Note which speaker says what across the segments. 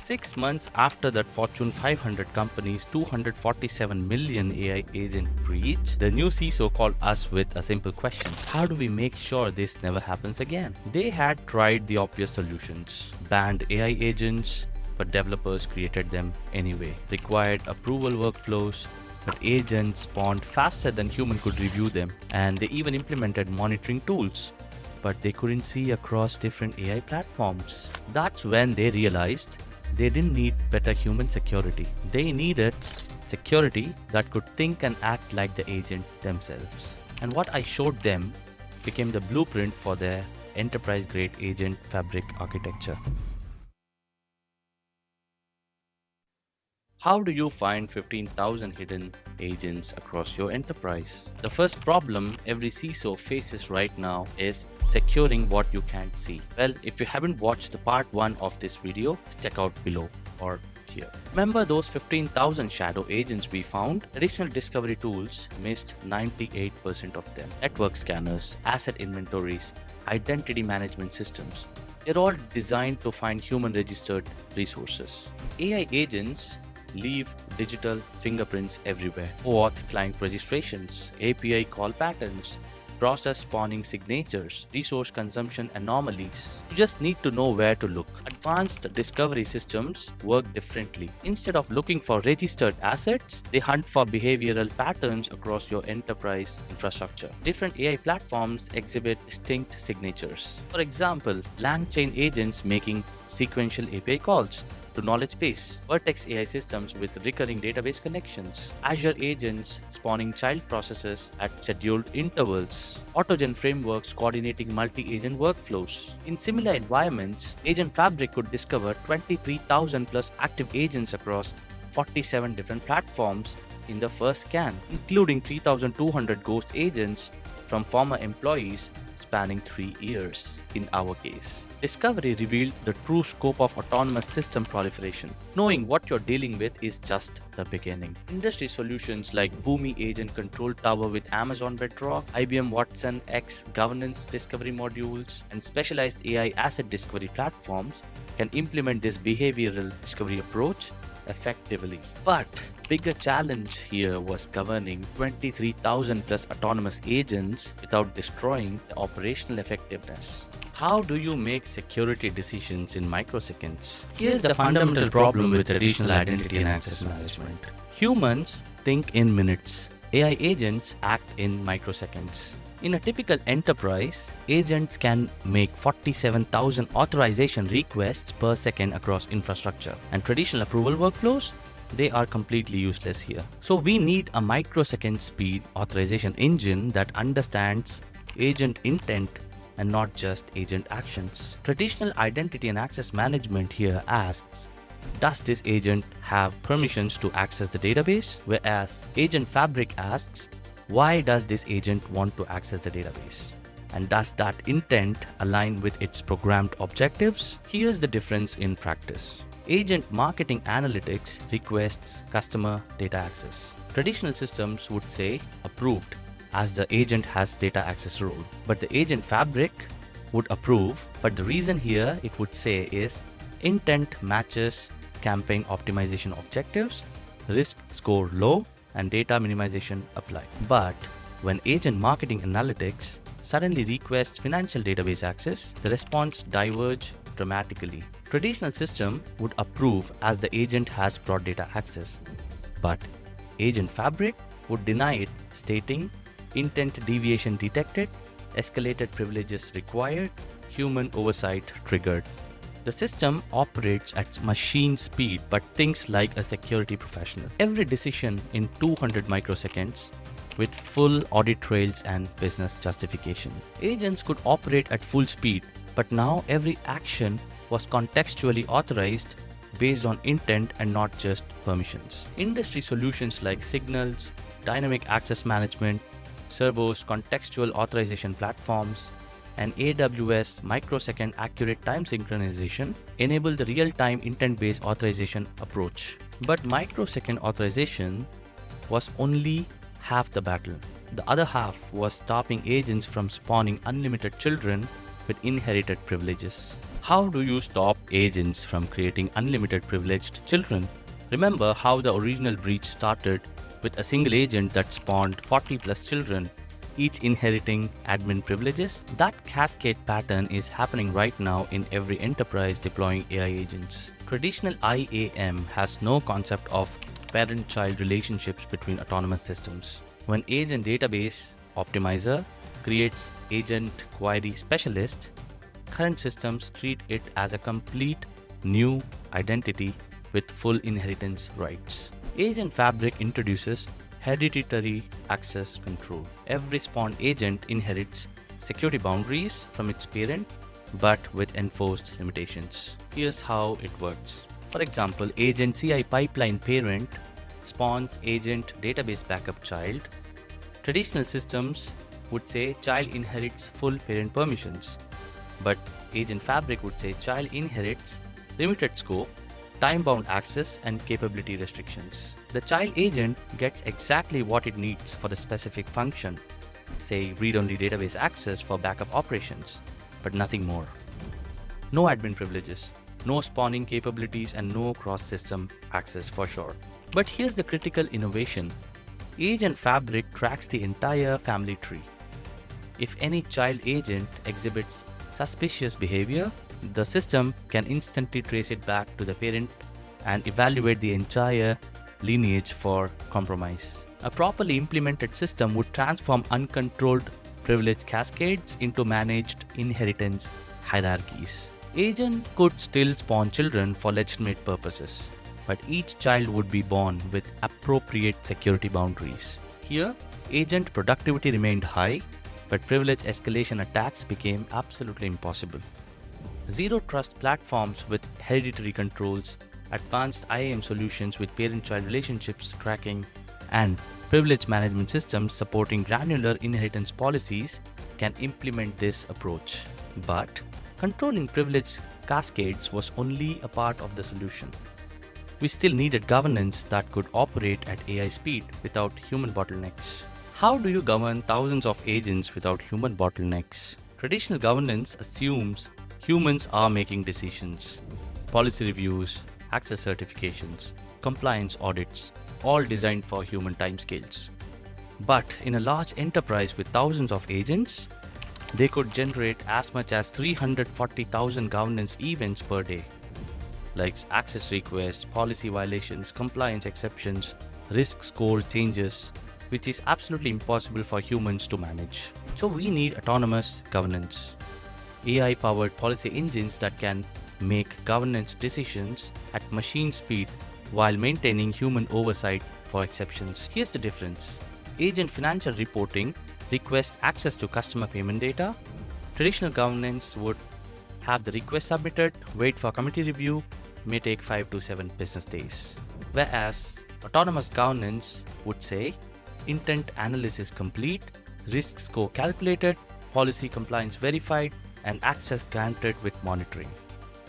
Speaker 1: 6 months after that Fortune 500 company's 247 million AI agent breach, the new CISO called us with a simple question. How do we make sure this never happens again? They had tried the obvious solutions, banned AI agents, but developers created them anyway, required approval workflows, but agents spawned faster than human could review them, and they even implemented monitoring tools. But they couldn't see across different AI platforms. That's when they realized they didn't need better human security. They needed security that could think and act like the agent themselves. And what I showed them became the blueprint for their enterprise-grade agent fabric architecture. How do you find 15,000 hidden agents across your enterprise? The first problem every CISO faces right now is securing what you can't see. Well, if you haven't watched the part 1 of this video, check out below or here. Remember those 15,000 shadow agents we found? Traditional discovery tools missed 98% of them. Network scanners, asset inventories, identity management systems. They're all designed to find human registered resources. AI agents leave digital fingerprints everywhere. OAuth client registrations, API call patterns, process spawning signatures, resource consumption anomalies. You just need to know where to look. Advanced discovery systems work differently. Instead of looking for registered assets, they hunt for behavioral patterns across your enterprise infrastructure. Different AI platforms exhibit distinct signatures. For example, LangChain agents making sequential API calls to knowledge base, Vertex AI systems with recurring database connections, Azure agents spawning child processes at scheduled intervals, Autogen frameworks coordinating multi-agent workflows. In similar environments, Agent Fabric could discover 23,000 plus active agents across 47 different platforms in the first scan, including 3,200 ghost agents from former employees spanning 3 years in our case. Discovery revealed the true scope of autonomous system proliferation. Knowing what you're dealing with is just the beginning. Industry solutions like Boomi Agent Control Tower with Amazon Bedrock, IBM Watson X governance discovery modules, and specialized AI asset discovery platforms can implement this behavioral discovery approach effectively. But bigger challenge here was governing 23,000 plus autonomous agents without destroying the operational effectiveness. How do you make security decisions in microseconds? Here's the fundamental problem with traditional identity and access management. Humans think in minutes. AI agents act in microseconds. In a typical enterprise, agents can make 47,000 authorization requests per second across infrastructure, and traditional approval workflows, they are completely useless here. So we need a microsecond speed authorization engine that understands agent intent and not just agent actions. Traditional identity and access management here asks, does this agent have permissions to access the database? Whereas Agent Fabric asks, why does this agent want to access the database? And does that intent align with its programmed objectives? Here's the difference in practice. Agent marketing analytics requests customer data access. Traditional systems would say approved, as the agent has data access role. But the Agent Fabric would approve, but the reason here it would say is intent matches campaign optimization objectives, risk score low, and data minimization apply. But when Agent Marketing Analytics suddenly requests financial database access, the response diverges dramatically. Traditional system would approve as the agent has broad data access, but Agent Fabric would deny it, stating intent deviation detected, escalated privileges required, human oversight triggered. The system operates at machine speed but thinks like a security professional. Every decision in 200 microseconds with full audit trails and business justification. Agents could operate at full speed, but now every action was contextually authorized based on intent and not just permissions. Industry solutions like Signals, Dynamic Access Management, Servo's contextual authorization platforms, and AWS microsecond accurate time synchronization enable the real-time intent-based authorization approach. But microsecond authorization was only half the battle. The other half was stopping agents from spawning unlimited children with inherited privileges. How do you stop agents from creating unlimited privileged children? Remember how the original breach started with a single agent that spawned 40 plus children, each inheriting admin privileges? That cascade pattern is happening right now in every enterprise deploying AI agents. Traditional IAM has no concept of parent-child relationships between autonomous systems. When Agent Database Optimizer creates Agent Query Specialist, current systems treat it as a complete new identity with full inheritance rights. Agent Fabric introduces hereditary access control. Every spawned agent inherits security boundaries from its parent, but with enforced limitations. Here's how it works. For example, Agent CI pipeline parent spawns Agent Database Backup child. Traditional systems would say child inherits full parent permissions, but Agent Fabric would say child inherits limited scope, time-bound access, and capability restrictions. The child agent gets exactly what it needs for the specific function, say read-only database access for backup operations, but nothing more. No admin privileges, no spawning capabilities, and no cross-system access for sure. But here's the critical innovation. Agent Fabric tracks the entire family tree. If any child agent exhibits suspicious behavior, the system can instantly trace it back to the parent and evaluate the entire lineage for compromise. A properly implemented system would transform uncontrolled privilege cascades into managed inheritance hierarchies. Agent could still spawn children for legitimate purposes, but each child would be born with appropriate security boundaries. Here, agent productivity remained high, but privilege escalation attacks became absolutely impossible. Zero trust platforms with hereditary controls, advanced IAM solutions with parent-child relationships tracking, and privilege management systems supporting granular inheritance policies can implement this approach. But controlling privilege cascades was only a part of the solution. We still needed governance that could operate at AI speed without human bottlenecks. How do you govern thousands of agents without human bottlenecks? Traditional governance assumes humans are making decisions, policy reviews, access certifications, compliance audits, all designed for human timescales. But in a large enterprise with thousands of agents, they could generate as much as 340,000 governance events per day, like access requests, policy violations, compliance exceptions, risk score changes, which is absolutely impossible for humans to manage. So we need autonomous governance. AI-powered policy engines that can make governance decisions at machine speed while maintaining human oversight for exceptions. Here's the difference. Agent financial reporting requests access to customer payment data. Traditional governance would have the request submitted, wait for committee review, may take 5 to 7 business days. Whereas autonomous governance would say, intent analysis complete, risk score calculated, policy compliance verified, and access granted with monitoring.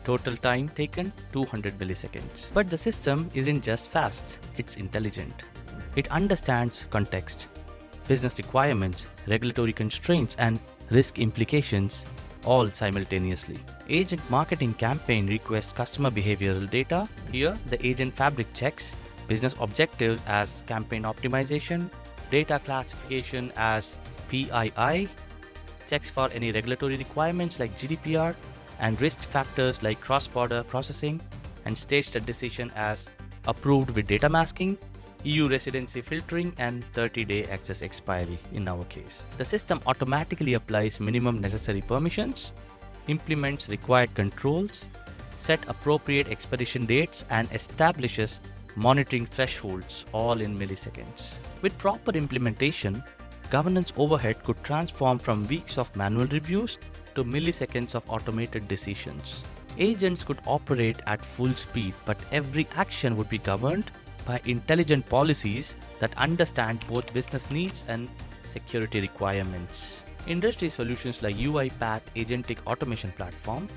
Speaker 1: Total time taken 200 milliseconds. But the system isn't just fast, it's intelligent. It understands context, business requirements, regulatory constraints, and risk implications all simultaneously. Agent marketing campaign requests customer behavioral data. Here, the agent fabric checks business objectives as campaign optimization, data classification as PII, checks for any regulatory requirements like GDPR, and risk factors like cross-border processing, and states the decision as approved with data masking, EU residency filtering, and 30-day access expiry in our case. The system automatically applies minimum necessary permissions, implements required controls, set appropriate expedition dates, and establishes monitoring thresholds all in milliseconds. With proper implementation, governance overhead could transform from weeks of manual reviews to milliseconds of automated decisions. Agents could operate at full speed, but every action would be governed by intelligent policies that understand both business needs and security requirements. Industry solutions like UiPath Agentic Automation Platform,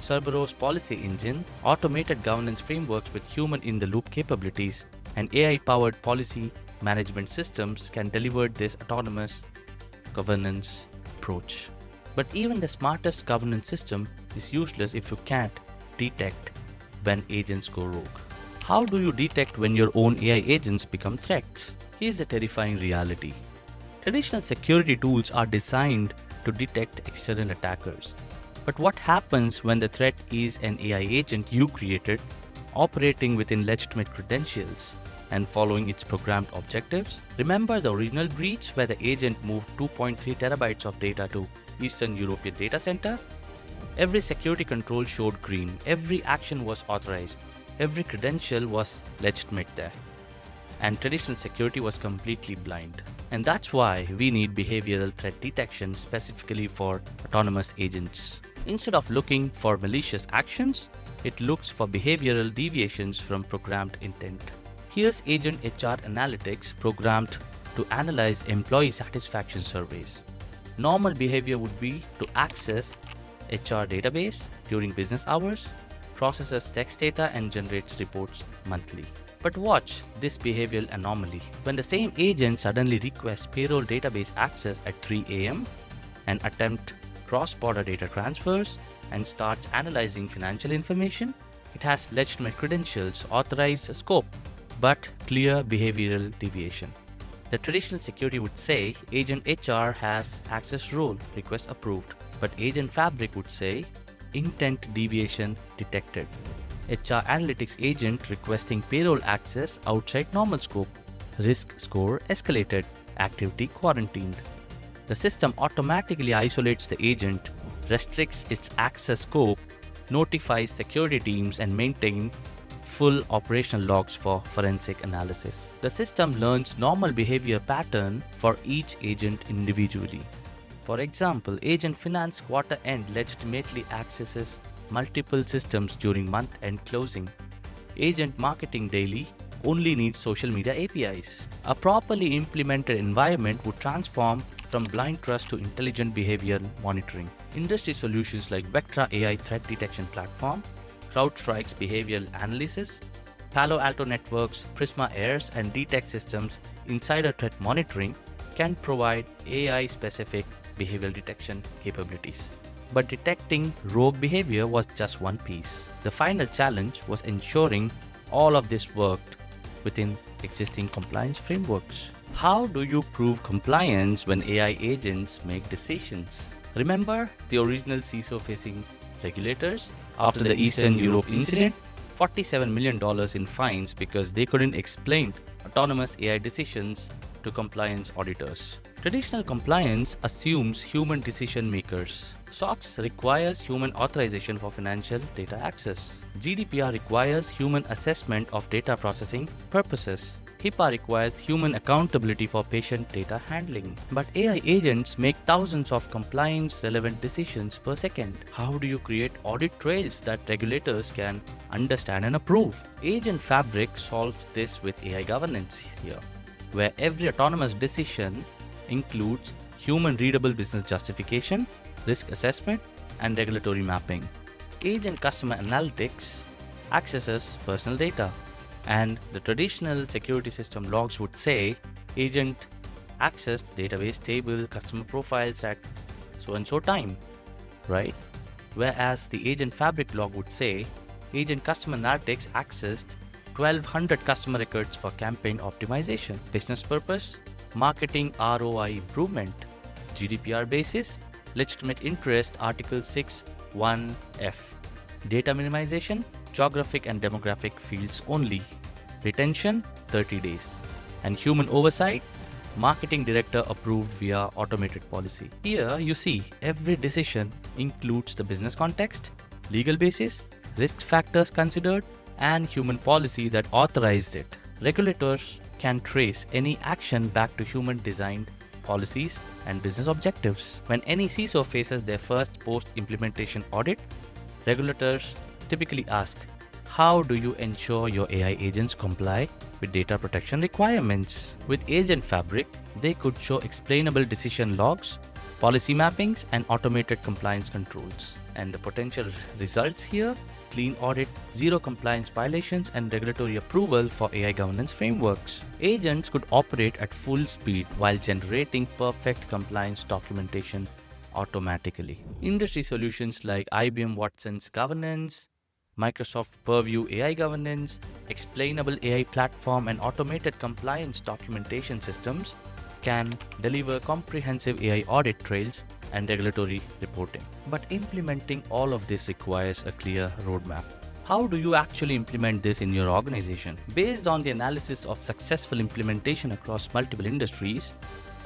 Speaker 1: Cerberus Policy Engine, automated governance frameworks with human-in-the-loop capabilities, and AI-powered policy management systems can deliver this autonomous governance approach. But even the smartest governance system is useless if you can't detect when agents go rogue. How do you detect when your own AI agents become threats? Here's the terrifying reality. Traditional security tools are designed to detect external attackers. But what happens when the threat is an AI agent you created, operating within legitimate credentials and following its programmed objectives? Remember the original breach where the agent moved 2.3 terabytes of data to Eastern European data center? Every security control showed green, every action was authorized, every credential was legitimate there, and traditional security was completely blind. And that's why we need behavioral threat detection specifically for autonomous agents. Instead of looking for malicious actions, it looks for behavioral deviations from programmed intent. Here's Agent HR Analytics programmed to analyze employee satisfaction surveys. Normal behavior would be to access HR database during business hours, processes text data and generates reports monthly. But watch this behavioral anomaly. When the same agent suddenly requests payroll database access at 3 a.m. and attempt cross-border data transfers and starts analyzing financial information, it has legitimate credentials, authorized scope, but clear behavioral deviation. The traditional security would say Agent HR has access role, request approved, but Agent Fabric would say intent deviation detected. HR Analytics agent requesting payroll access outside normal scope, risk score escalated, activity quarantined. The system automatically isolates the agent, restricts its access scope, notifies security teams, and maintains full operational logs for forensic analysis. The system learns normal behavior pattern for each agent individually. For example, Agent Finance quarter end legitimately accesses multiple systems during month-end closing. Agent Marketing Daily only needs social media APIs. A properly implemented environment would transform from blind trust to intelligent behavior monitoring. Industry solutions like Vectra AI Threat Detection Platform, CrowdStrike's behavioral analysis, Palo Alto Networks, Prisma Airs, and Detect Systems insider threat monitoring can provide AI-specific behavioral detection capabilities. But detecting rogue behavior was just one piece. The final challenge was ensuring all of this worked within existing compliance frameworks. How do you prove compliance when AI agents make decisions? Remember the original CISO facing regulators after the Eastern Europe incident? $47 million in fines because they couldn't explain autonomous AI decisions to compliance auditors. Traditional compliance assumes human decision makers. SOX requires human authorization for financial data access. GDPR requires human assessment of data processing purposes. HIPAA requires human accountability for patient data handling. But AI agents make thousands of compliance-relevant decisions per second. How do you create audit trails that regulators can understand and approve? Agent Fabric solves this with AI governance here, where every autonomous decision includes human-readable business justification, risk assessment, and regulatory mapping. Agent Customer Analytics accesses personal data, and the traditional security system logs would say agent accessed database table customer profiles at so-and-so time, right? Whereas the Agent Fabric log would say Agent Customer Analytics accessed 1200 customer records for campaign optimization, business purpose, marketing ROI improvement, GDPR basis, legitimate interest Article 6(1)(f), data minimization, geographic and demographic fields only, retention 30 days, and human oversight, marketing director approved via automated policy. Here you see every decision includes the business context, legal basis, risk factors considered, and human policy that authorized it. Regulators can trace any action back to human-designed policies and business objectives. When any CISO faces their first post-implementation audit, regulators typically ask, how do you ensure your AI agents comply with data protection requirements? With Agent Fabric, they could show explainable decision logs, policy mappings, and automated compliance controls. And the potential results here: clean audit, zero compliance violations, and regulatory approval for AI governance frameworks. Agents could operate at full speed while generating perfect compliance documentation automatically. Industry solutions like IBM Watson's governance, Microsoft Purview AI governance, explainable AI platform, and automated compliance documentation systems can deliver comprehensive AI audit trails and regulatory reporting. But implementing all of this requires a clear roadmap. How do you actually implement this in your organization? Based on the analysis of successful implementation across multiple industries,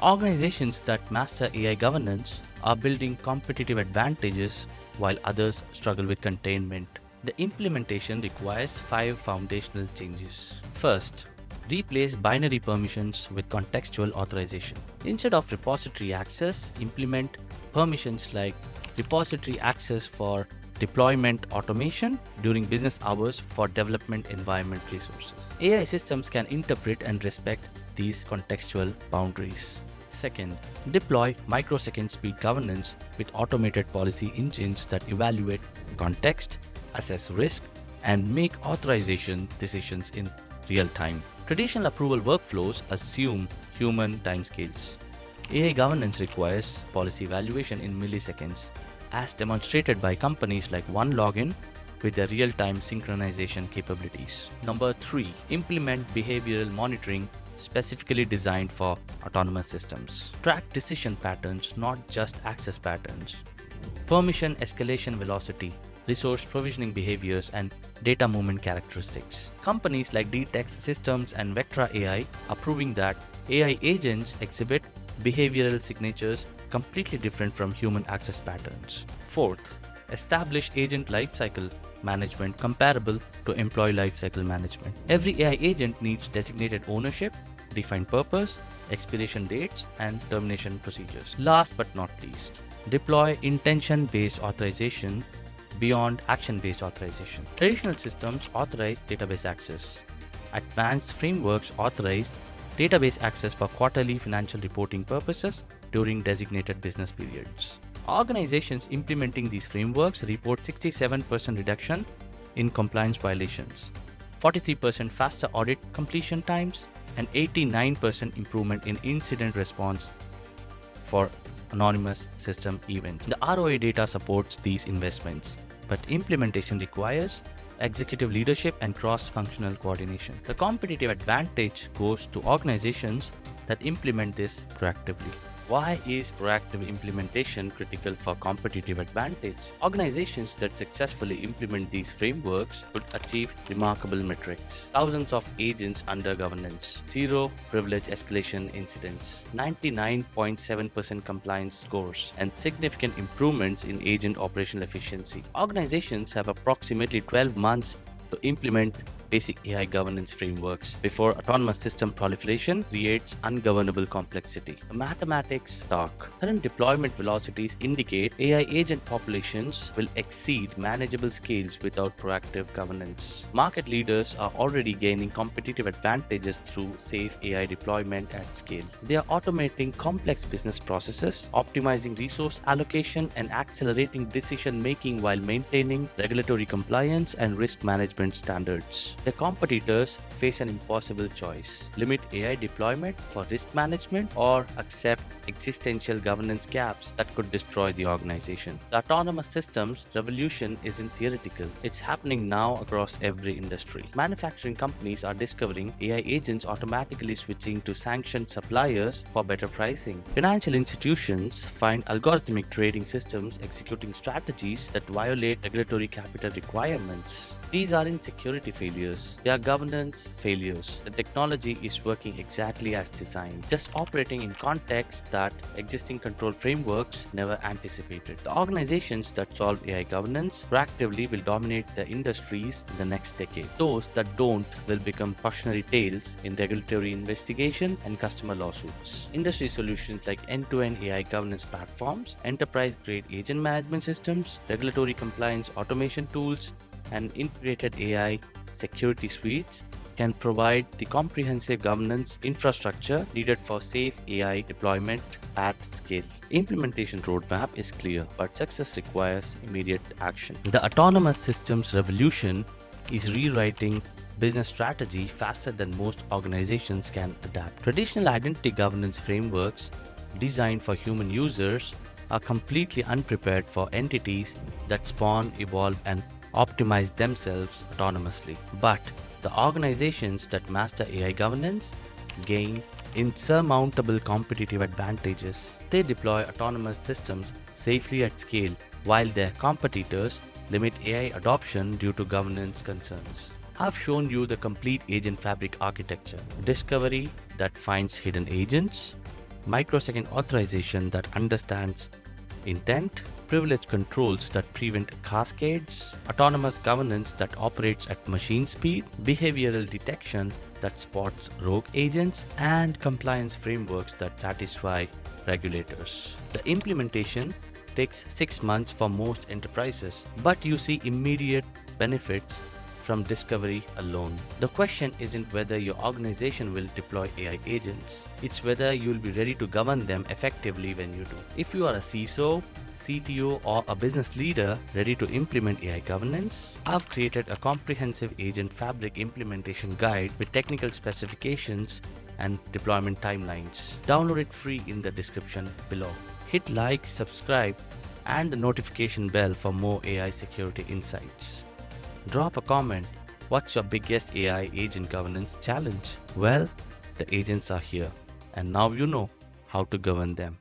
Speaker 1: organizations that master AI governance are building competitive advantages while others struggle with containment. The implementation requires 5 foundational changes. First, replace binary permissions with contextual authorization. Instead of repository access, implement permissions like repository access for deployment automation during business hours for development environment resources. AI systems can interpret and respect these contextual boundaries. Second, deploy microsecond speed governance with automated policy engines that evaluate context, assess risk, and make authorization decisions in real time. Traditional approval workflows assume human timescales. AI governance requires policy evaluation in milliseconds, as demonstrated by companies like OneLogin with their real-time synchronization capabilities. Number 3, implement behavioral monitoring specifically designed for autonomous systems. Track decision patterns, not just access patterns. Permission escalation velocity, resource provisioning behaviors, and data movement characteristics. Companies like DTEX Systems and Vectra AI are proving that AI agents exhibit behavioral signatures completely different from human access patterns. Fourth, establish agent lifecycle management comparable to employee lifecycle management. Every AI agent needs designated ownership, defined purpose, expiration dates, and termination procedures. Last but not least, deploy intention-based authorization beyond action-based authorization. Traditional systems authorize database access. Advanced frameworks authorize database access for quarterly financial reporting purposes during designated business periods. Organizations implementing these frameworks report 67% reduction in compliance violations, 43% faster audit completion times, and 89% improvement in incident response for anonymous system events. The ROI data supports these investments, but implementation requires executive leadership and cross-functional coordination. The competitive advantage goes to organizations that implement this proactively. Why is proactive implementation critical for competitive advantage? Organizations that successfully implement these frameworks could achieve remarkable metrics. Thousands of agents under governance, zero privilege escalation incidents, 99.7% compliance scores, and significant improvements in agent operational efficiency. Organizations have approximately 12 months to implement basic AI governance frameworks before autonomous system proliferation creates ungovernable complexity. The mathematics talk. Current deployment velocities indicate AI agent populations will exceed manageable scales without proactive governance. Market leaders are already gaining competitive advantages through safe AI deployment at scale. They are automating complex business processes, optimizing resource allocation, and accelerating decision making while maintaining regulatory compliance and risk management standards. The competitors face an impossible choice: limit AI deployment for risk management or accept existential governance gaps that could destroy the organization. The autonomous systems revolution isn't theoretical, it's happening now across every industry. Manufacturing companies are discovering AI agents automatically switching to sanctioned suppliers for better pricing. Financial institutions find algorithmic trading systems executing strategies that violate regulatory capital requirements. These aren't security failures, they are governance failures. The technology is working exactly as designed, just operating in contexts that existing control frameworks never anticipated. The organizations that solve AI governance proactively will dominate their industries in the next decade. Those that don't will become cautionary tales in regulatory investigation and customer lawsuits. Industry solutions like end-to-end AI governance platforms, enterprise-grade agent management systems, regulatory compliance automation tools, and integrated AI security suites can provide the comprehensive governance infrastructure needed for safe AI deployment at scale. The implementation roadmap is clear, but success requires immediate action. The autonomous systems revolution is rewriting business strategy faster than most organizations can adapt. Traditional identity governance frameworks designed for human users are completely unprepared for entities that spawn, evolve, and optimize themselves autonomously. But the organizations that master AI governance gain insurmountable competitive advantages. They deploy autonomous systems safely at scale, while their competitors limit AI adoption due to governance concerns. I've shown you the complete agent fabric architecture: discovery that finds hidden agents, microsecond authorization that understands intent, privilege controls that prevent cascades, autonomous governance that operates at machine speed, behavioral detection that spots rogue agents, and compliance frameworks that satisfy regulators. The implementation takes 6 months for most enterprises, but you see immediate benefits from discovery alone. The question isn't whether your organization will deploy AI agents, it's whether you'll be ready to govern them effectively when you do. If you are a CISO, CTO, or a business leader ready to implement AI governance, I've created a comprehensive agent fabric implementation guide with technical specifications and deployment timelines. Download it free in the description below. Hit like, subscribe, and the notification bell for more AI security insights. Drop a comment. What's your biggest AI agent governance challenge? Well, the agents are here, and now you know how to govern them.